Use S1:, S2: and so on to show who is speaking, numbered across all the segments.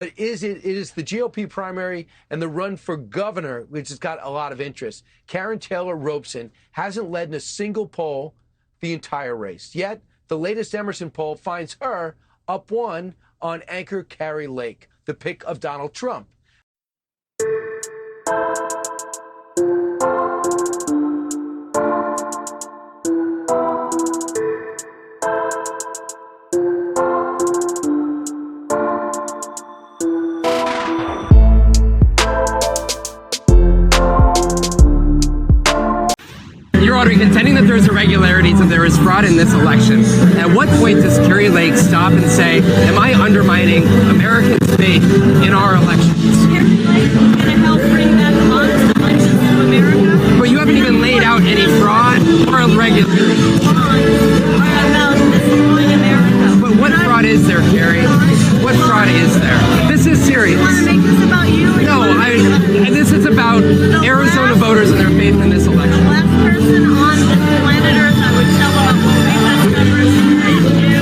S1: But it is the GOP primary and the run for governor, which has got a lot of interest. Karrin Taylor Robson hasn't led in a single poll the entire race. Yet, the latest Emerson poll finds her up one on anchor Kari Lake, the pick of Donald Trump.
S2: Your Honor, contending that there's irregularities and there is fraud in this election, at what point does Kari Lake stop and say, am I undermining Americans' faith in our elections?
S3: Kari Lake is going to help bring back honest elections to America.
S2: But you haven't even laid out any fraud or irregularities.
S3: Are about destroying America.
S2: But what fraud is there, Kari? What fraud is there? This is serious.
S3: You want to make this about you?
S2: No, this is about Arizona voters and their faith in this election.
S3: The last person on this planet Earth I would tell about voting numbers is you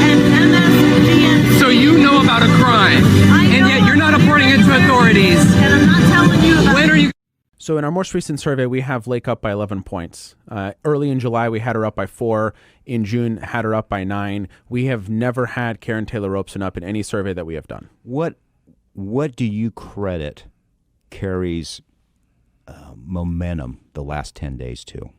S3: and MSDNC.
S2: So you know about a crime, and yet you're not reporting it to authorities.
S3: And I'm not telling you about
S2: When are you?
S4: So in our most recent survey, we have Lake up by 11 points. Early in July, we had her up by 4. In June, had her up by 9. We have never had Karrin Taylor Robson up in any survey that we have done.
S5: What do you credit Kari's momentum the last 10 days to?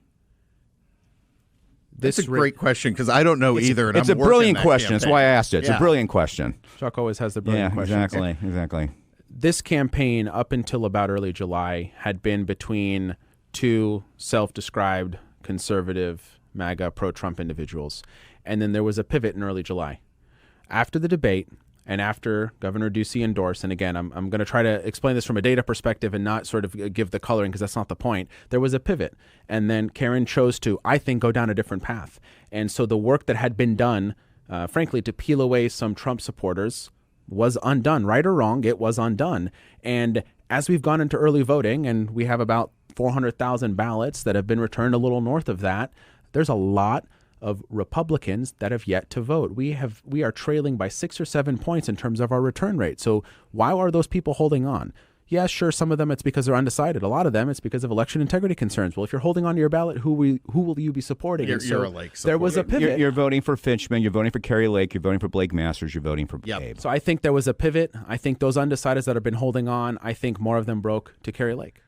S6: That's a great question because I don't know either. And
S5: It's a brilliant question. That's why I asked it. It's a brilliant question.
S4: Chuck always has the brilliant questions.
S5: Exactly.
S4: This campaign, up until about early July, had been between two self-described conservative MAGA pro-Trump individuals. And then there was a pivot in early July. After the debate and after Governor Ducey endorsed, and again, I'm going to try to explain this from a data perspective and not sort of give the coloring because that's not the point. There was a pivot. And then Karrin chose to, I think, go down a different path. And so the work that had been done, frankly, to peel away some Trump supporters was undone. Right or wrong, it was undone. And as we've gone into early voting, and we have about 400,000 ballots that have been returned, a little north of that, there's a lot of Republicans that have yet to vote. We are trailing by 6 or 7 points in terms of our return rate. So why are those people holding on? Yeah, sure, some of them it's because they're undecided. A lot of them it's because of election integrity concerns. Well, if you're holding on to your ballot, who will you be supporting?
S6: You're a Lake supporter.
S4: There was a pivot.
S5: You're voting for Finchman. You're voting for Kari Lake. You're voting for Blake Masters. You're voting for Abe.
S4: So I think there was a pivot. I think those undecideds that have been holding on, I think more of them broke to Kari Lake.